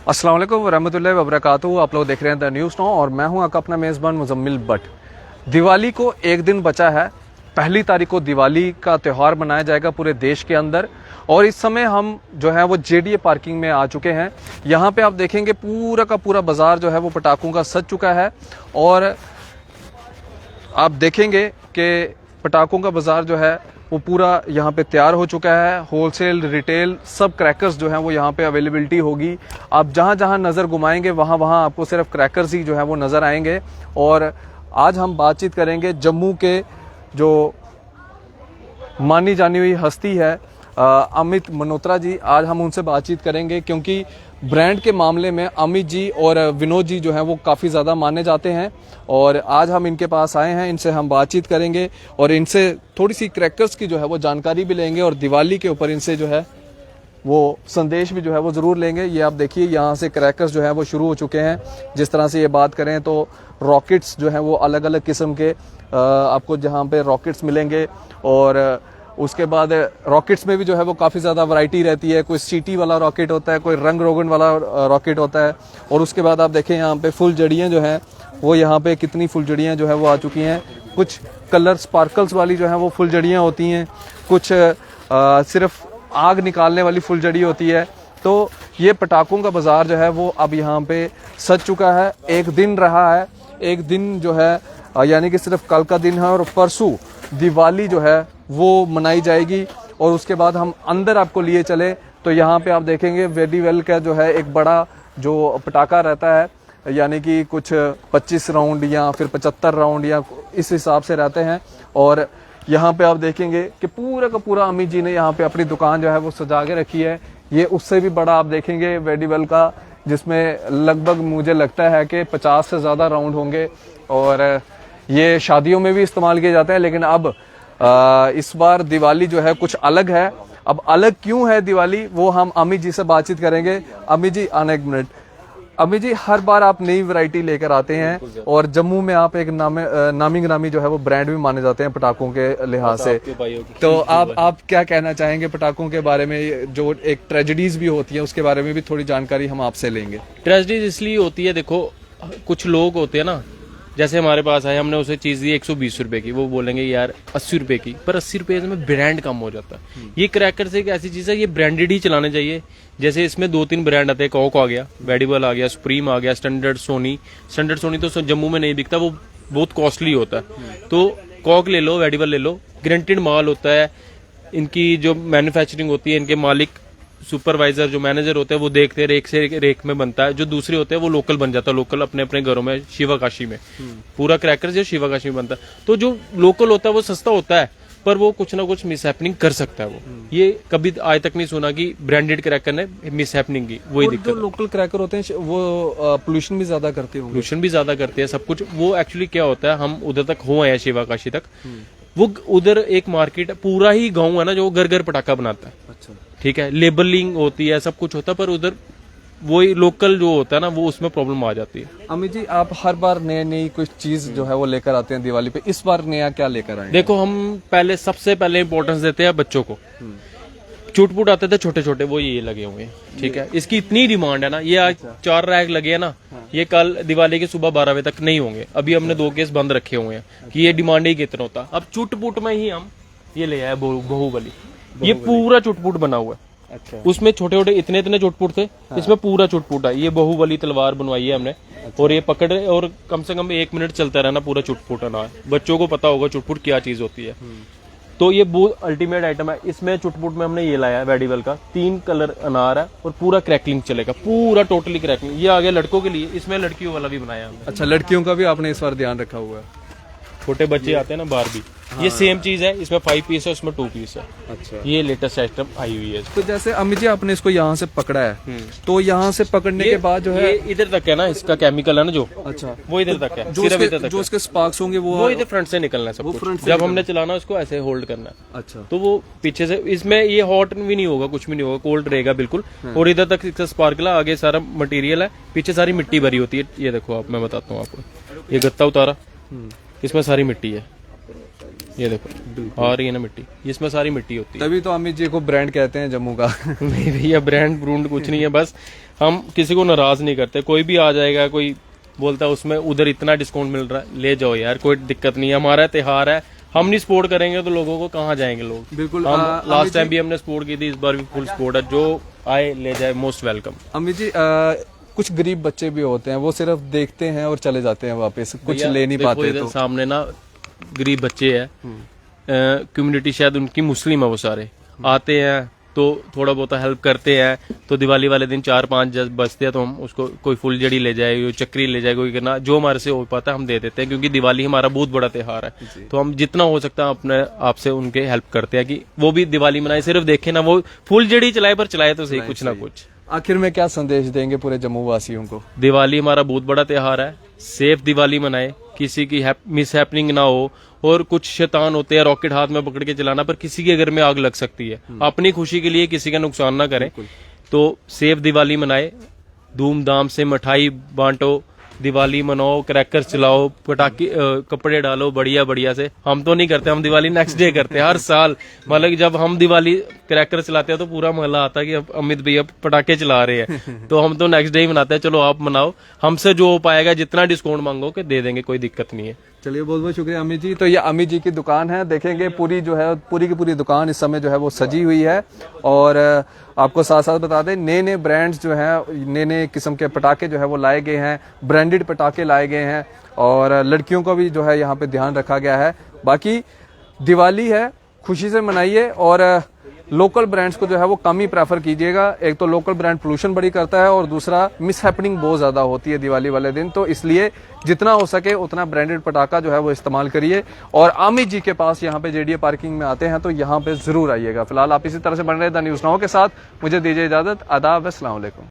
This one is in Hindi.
अस्सलाम वालेकुम वरहमतुल्लाहि वबरकातुहू। आप लोग देख रहे हैं द न्यूज़ नाउ और मैं हूं आपका अपना मेज़बान मुजम्मिल भट्ट। दिवाली को एक दिन बचा है। 1 तारीख को दिवाली का त्यौहार मनाया जाएगा पूरे देश के अंदर और इस समय हम जो है वो जेडीए पार्किंग में आ चुके हैं। यहाँ पे आप देखेंगे पूरा का पूरा बाजार जो है वो पटाखों का सज चुका है और आप देखेंगे कि पटाखों का बाजार जो है वो पूरा यहाँ पे तैयार हो चुका है। होलसेल रिटेल सब क्रैकर्स जो हैं वो यहाँ पे अवेलेबिलिटी होगी। आप जहाँ जहाँ नज़र घुमाएंगे वहाँ वहाँ आपको सिर्फ क्रैकर्स ही जो है वो नज़र आएंगे। और आज हम बातचीत करेंगे जम्मू के जो मानी जानी हुई हस्ती है अमित मल्होत्रा जी। आज हम उनसे बातचीत करेंगे क्योंकि ब्रांड के मामले में अमित जी और विनोद जी जो हैं वो काफ़ी ज़्यादा माने जाते हैं और आज हम इनके पास आए हैं। इनसे हम बातचीत करेंगे और इनसे थोड़ी सी क्रैकर्स की जो है वो जानकारी भी लेंगे और दिवाली के ऊपर इनसे जो है वो संदेश भी जो है वो ज़रूर लेंगे। ये आप देखिए यहाँ से क्रैकर्स जो है वो शुरू हो चुके हैं। जिस तरह से ये बात करें तो रॉकेट्स जो हैं वो अलग अलग किस्म के आपको जहाँ पे रॉकेट्स मिलेंगे और उसके बाद रॉकेट्स में भी जो है वो काफ़ी ज़्यादा वैरायटी रहती है। कोई सीटी वाला रॉकेट होता है, कोई रंग रोगन वाला रॉकेट होता है और उसके बाद आप देखें यहाँ पे फुलझड़ियाँ जो हैं वो यहाँ पे कितनी फुलझड़ियाँ जो है वो आ चुकी हैं। कुछ कलर स्पार्कल्स वाली जो है वो फुलझड़ियाँ होती हैं, कुछ सिर्फ आग निकालने वाली फुलझड़ी होती है। तो ये पटाखों का बाज़ार जो है वो अब यहाँ पे सज चुका है। एक दिन रहा है, एक दिन जो है यानी कि सिर्फ कल का दिन है और परसों दिवाली जो है वो मनाई जाएगी। और उसके बाद हम अंदर आपको लिए चले तो यहाँ पे आप देखेंगे वेडीवेल का जो है एक बड़ा जो पटाखा रहता है यानी कि कुछ 25 राउंड या फिर 75 राउंड या इस हिसाब से रहते हैं। और यहाँ पे आप देखेंगे कि पूरा का पूरा अमित जी ने यहाँ पे अपनी दुकान जो है वो सजा के रखी है। ये उससे भी बड़ा आप देखेंगे वेडीवेल का जिसमें लगभग मुझे लगता है कि 50 से ज़्यादा राउंड होंगे और ये शादियों में भी इस्तेमाल किए जाते हैं। लेकिन अब इस बार दिवाली जो है कुछ अलग है। अब अलग क्यों है दिवाली वो हम अमित जी से बातचीत करेंगे। अमित जी आने एक मिनट। अमित जी हर बार आप नई वैरायटी लेकर आते हैं और जम्मू में आप एक नामी गिरामी जो है वो ब्रांड भी माने जाते हैं पटाखों के लिहाज से। तो आप क्या कहना चाहेंगे पटाखों के बारे में? जो एक ट्रेजेडीज भी होती है उसके बारे में भी थोड़ी जानकारी हम आपसे लेंगे। ट्रेजेडीज इसलिए होती है, देखो कुछ लोग होते हैं ना, जैसे हमारे पास आए, हमने उसे चीज दी 120 रुपए की, वो बोलेंगे यार 80 रुपए की, पर 80 रुपए में ब्रांड कम हो जाता है। ये क्रैकर्स एक ऐसी चीज है, ये ब्रांडेड ही चलाने चाहिए। जैसे इसमें 2-3 ब्रांड आते हैं, कॉक आ गया, वेडिबल आ गया, सुप्रीम आ गया, स्टैंडर्ड सोनी तो जम्मू में नहीं बिकता, वो बहुत कॉस्टली होता है। तो कॉक ले लो, वेडिबल ले लो, गारंटेड माल होता है। इनकी जो मैन्युफैक्चरिंग होती है, इनके मालिक सुपरवाइजर जो मैनेजर होते हैं वो देखते हैं, रेक से रेक में बनता है। जो दूसरे होते हैं वो लोकल बन जाता है, लोकल अपने अपने घरों में, शिवाकाशी में पूरा क्रैकर जो शिवाकाशी में बनता है। तो जो लोकल होता है वो सस्ता होता है, पर वो कुछ ना कुछ मिसहैपनिंग कर सकता है। वो ये कभी आज तक नहीं सुना कि ब्रांडेड क्रैकर ने मिसहैपनिंग की। वही दिक्कत, जो लोकल क्रैकर होते हैं वो पोल्यूशन भी ज्यादा करते हैं। पोल्यूशन भी ज्यादा करते हैं सब कुछ। वो एक्चुअली क्या होता है, हम उधर तक हो आए शिवाकाशी तक, वो उधर एक मार्केट पूरा ही गाँव है ना जो घर घर पटाखा बनाता है। अच्छा, ठीक है, लेबलिंग होती है, सब कुछ होता है, पर उधर वही लोकल जो होता है ना वो उसमें प्रॉब्लम आ जाती है। अमित जी आप हर बार नई कुछ चीज जो है वो लेकर आते हैं दिवाली पे, इस बार नया क्या लेकर आए? देखो हम सबसे पहले इंपॉर्टेंस देते हैं बच्चों को। चुटपुट आते थे छोटे छोटे, वो ये लगे हुए हैं, ठीक है। इसकी इतनी डिमांड है ना, ये आज 4 रैक लगे हैं ना, ये कल दिवाली के सुबह 12 बजे तक नहीं होंगे। अभी हमने 2 केस बंद रखे हुए हैं कि ये डिमांड ही कितना होता। अब चुटपुट में ही हम ये ले आए बाहुबली, ये पूरा चुटपुट बना हुआ है। अच्छा, उसमें छोटे छोटे इतने इतने चुटपुट थे, इसमें पूरा चुटपुट है। ये बाहुबली तलवार बनवाई है हमने। अच्छा। और ये पकड़ और कम से कम 1 मिनट चलता रहना, पूरा चुटपुट है ना। बच्चों को पता होगा चुटपुट क्या चीज होती है। तो ये बहुत अल्टीमेट आइटम है। इसमें चुटपुट में हमने ये लाया है वेडिबल का, 3 कलर अनार है और पूरा क्रैकलिंग चलेगा, पूरा टोटली क्रैकलिंग। ये आ गया लड़कों के लिए, इसमें लड़कियों वाला भी बनाया हमने। अच्छा, लड़कियों का भी आपने इस बार ध्यान रखा हुआ है। छोटे बच्चे आते हैं ना बारबी, ये सेम चीज है, इसमें 5 पीस है, उसमें 2 पीस है। अच्छा, ये लेटेस्ट आइटम आई हुई है। तो जैसे अमित जी आपने इसको यहाँ से पकड़ा है, तो यहाँ से पकड़ने के बाद जो है इधर तक है ना, इसका केमिकल है ना जो, अच्छा वो इधर तक है, जो उसके स्पार्क्स होंगे वो इधर फ्रंट से निकलना है सब कुछ। जब हमने चलाना उसको ऐसे होल्ड करना है। अच्छा, तो वो पीछे से, इसमें ये हॉट भी नहीं होगा, कुछ भी नहीं होगा, कोल्ड रहेगा बिल्कुल। और इधर तक इसका स्पार्कल है, आगे सारा मटेरियल है, पीछे सारी मिट्टी भरी होती है। ये देखो आप, मैं बताता हूँ आपको, ये गत्ता उतारा, इसमें सारी मिट्टी है, ये देखो और ये ना मिट्टी, इसमें सारी मिट्टी होती है। तभी तो अमित जी को ब्रांड कहते हैं जम्मू का। नहीं भैया ब्रांड ब्रूंड कुछ नहीं है, बस हम किसी को नाराज नहीं करते। कोई भी आ जाएगा, कोई बोलता है उसमें उधर इतना डिस्काउंट मिल रहा है, ले जाओ यार, कोई दिक्कत नहीं है। हमारा त्योहार है, हम नहीं सपोर्ट करेंगे तो लोगों को कहाँ जाएंगे लोग। बिल्कुल। हम लास्ट टाइम भी हमने सपोर्ट की थी, इस बार भी फुल सपोर्ट है। जो आए ले जाए, मोस्ट वेलकम। अमित जी कुछ गरीब बच्चे भी होते हैं, वो सिर्फ देखते हैं और चले जाते हैं वापस, कुछ भैया, ले नहीं देखो पाते। इधर तो सामने ना गरीब बच्चे हैं, कम्युनिटी शायद उनकी मुस्लिम है, वो सारे आते हैं तो थोड़ा बहुत हेल्प करते हैं। तो दिवाली वाले दिन 4-5 बचते हैं तो हम उसको कोई फुलझड़ी ले जाए, कोई चक्री ले जाए, कोई करना जो हमारे से हो पाता है हम दे देते हैं, क्योंकि दिवाली हमारा बहुत बड़ा त्योहार है। तो हम जितना हो सकता है अपने आपसे उनके हेल्प करते हैं कि वो भी दिवाली मनाए। सिर्फ देखे ना, वो फुलझड़ी चलाए पर चलाए तो सही कुछ ना कुछ। आखिर में क्या संदेश देंगे पूरे जम्मू वासियों को? दिवाली हमारा बहुत बड़ा त्योहार है, सेफ दिवाली मनाए, किसी की मिस हैपनिंग ना हो। और कुछ शैतान होते हैं रॉकेट हाथ में पकड़ के चलाना, पर किसी के घर में आग लग सकती है। अपनी खुशी के लिए किसी का नुकसान ना करें, तो सेफ दिवाली मनाए, धूमधाम से मिठाई बांटो, दिवाली मनाओ, क्रैकर्स चलाओ, पटाखे कपड़े डालो बढ़िया बढ़िया से। हम तो नहीं करते, हम दिवाली नेक्स्ट डे करते हैं हर साल। मतलब कि जब हम दिवाली क्रैकर चलाते हैं तो पूरा मोहल्ला आता है कि अब अमित भैया पटाखे चला रहे हैं, तो हम तो नेक्स्ट डे ही मनाते हैं। चलो आप मनाओ, हमसे जो हो पाएगा जितना डिस्काउंट मांगो के दे देंगे, कोई दिक्कत नहीं है। चलिए बहुत बहुत शुक्रिया अमित जी। तो ये अमित जी की दुकान है, देखेंगे पूरी जो है पूरी की पूरी दुकान इस समय जो है वो सजी हुई है। और आपको साथ साथ बता दें, नए नए ब्रांड्स जो है, नए नए किस्म के पटाखे जो है वो लाए गए हैं, ब्रांडेड पटाखे लाए गए हैं। और लड़कियों का भी जो है यहाँ पे ध्यान रखा गया है। बाकी दिवाली है, खुशी से मनाइए और लोकल ब्रांड्स को जो है वो कम ही प्रेफर कीजिएगा। एक तो लोकल ब्रांड पोल्यूशन बड़ी करता है और दूसरा मिस हैपनिंग बहुत ज्यादा होती है दिवाली वाले दिन। तो इसलिए जितना हो सके उतना ब्रांडेड पटाखा जो है वो इस्तेमाल करिए। और अमित जी के पास यहाँ पे जेडीए पार्किंग में आते हैं तो यहाँ पे जरूर आइएगा। फिलहाल आप इसी तरह से बन रहे द न्यूज़ नाउ के साथ, मुझे दीजिए इजाजत। आदाब, अस्सलाम वालेकुम।